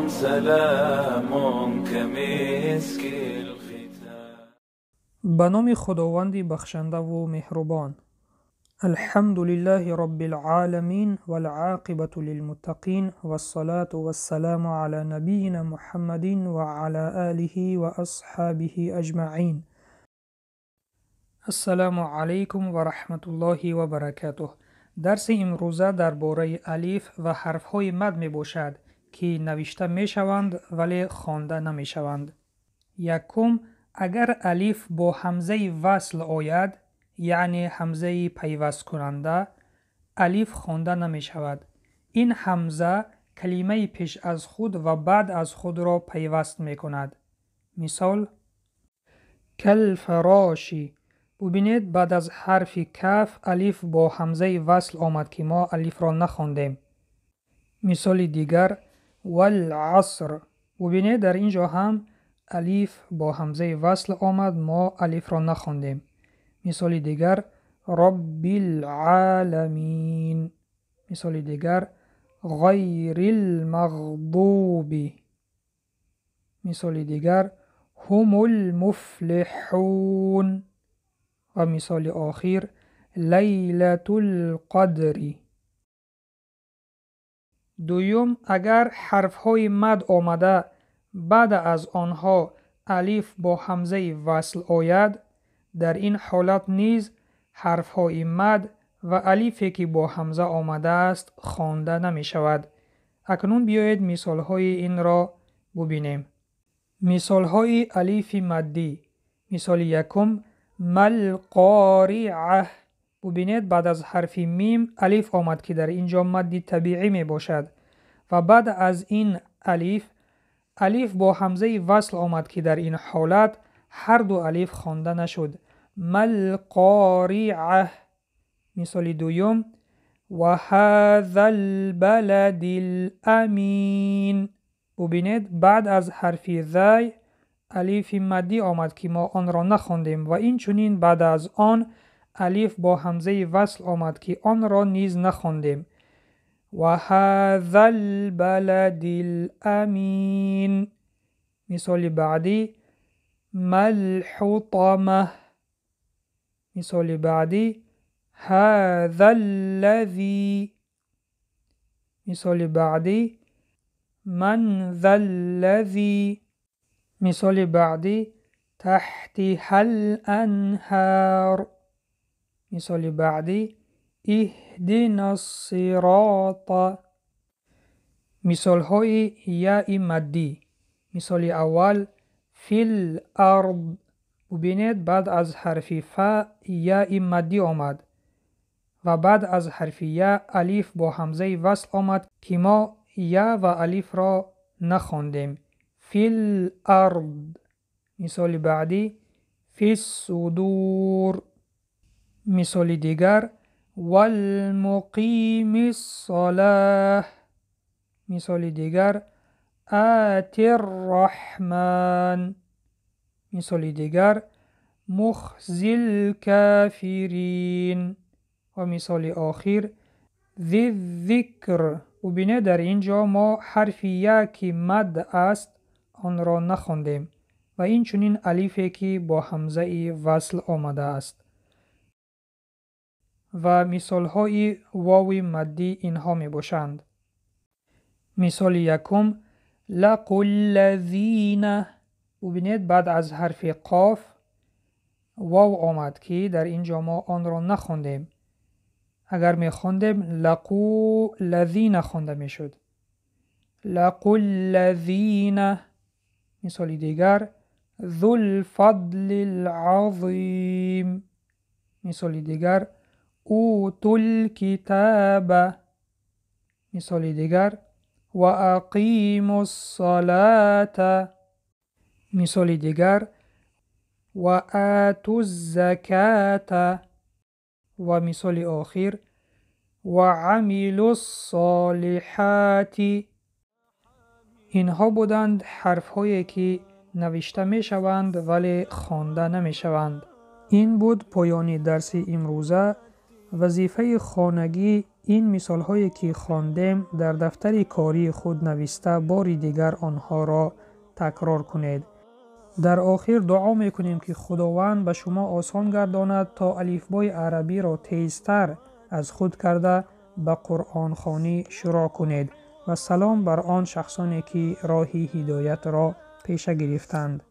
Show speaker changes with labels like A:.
A: سلام كمسك الختام.
B: به نام خداوند بخشنده و مهربان. الحمد لله رب العالمین والعاقبة للمتقین والصلاة والسلام علی نبینا محمد و علی آله و اصحابه اجمعین. السلام علیکم و رحمت الله و برکاته. درس امروزه درباره الف و حرفهای مد می باشد که نوشته می شوند ولی خوانده نمی شوند. یکم، اگر الف با همزه وصل آید، یعنی همزه پیوست کننده، الف خوانده نمی شود. این همزه کلمه پیش از خود و بعد از خود را پیوست می کند. مثال: کالفراشی. ببینید بعد از حرف کف الف با همزه وصل آمد که ما الف را نخواندیم. مثال دیگر: والعصر. ببینید در اینجا هم الف با همزه وصل آمد، ما الف را نخواندیم. مثال دیگر: رب العالمین. مثال دیگر: غیر المغضوب. مثال دیگر: هم المفلحون. و مثال آخر: لیلة القدر. دوم، اگر حرفهای مد آمده بعد از آنها الف با همزه وصل آید، در این حالت نیز حرفهای مد و الفی که با همزه آمده است خوانده نمی شود. اکنون بیایید مثالهای این را ببینیم. مثالهای الف مدی. مثال یکم: مل قارعه. ببینید بعد از حرف میم الف آمد که در اینجا مد طبیعی می باشد و بعد از این الف با همزه وصل آمد که در این حالت هر دو الف خوانده نشد. مل قارعه. مثال دوم: و هذا البلد الامین. ببینید بعد از حرف ذی الف مدی آمد که ما آن را نخواندیم و این چنین بعد از آن الف با همزه وصل آمد که آن را نیز نخواندیم. و هذا البلد الامین. مثال بعدی: ملحطمه. مثال بعدی: هذا الذی. مثال بعدی: من ذا الذی. مثال بعدی: تحتها الانهار. مثال بعدی: اهدنا الصراط. مثال های یا مدی. مثال اول: فی الارض. ببینید بعد از حرف ف یا مدی آمد و بعد از حرف یا الف با همزه وصل آمد که ما یا و الف را نخواندیم. فی الارض. مثال بعدی: فی الصدور. مثال دیگر: والمقیم الصلاة. مثال دیگر: آتی الرحمن. مثال دیگر: مخزی الکافرین. و مثال آخر: ذی الذکر. ببینید در اینجا ما حرف یا که مد است آن را نخواندیم و این چنین الفی که با همزه وصل آمده است. و مثال های واو مدی اینها می باشند. مثال یکم: لقوا الذین. ببینید بعد از حرف قاف واو آمد که در اینجا ما آن را نخواندیم. اگر می خواندیم لقوا الذین خوانده می شد. لقوا الذین. مثال دیگر: ذو الفضل العظیم. مثال دیگر: اوتوا الکتاب. مثال دیگر: و اقیموا الصلاة. مثال دیگر: و آتوا الزکاة. و مثال آخر: و عملوا الصالحات. اینها بودند حرف هایی که نوشته می شوند ولی خوانده نمی شوند. این بود پایان درس امروزه. وظیفه خانگی این مثال هایی که خواندیم در دفتر کاری خود نوشته بار دیگر آنها را تکرار کنید. در آخر دعا میکنیم که خداوند به شما آسان گرداند تا الفبای عربی را تیزتر از خود کرده به قرآن خوانی شروع کنید و سلام بر آن شخصانی که راه هدایت را پیش گرفتند.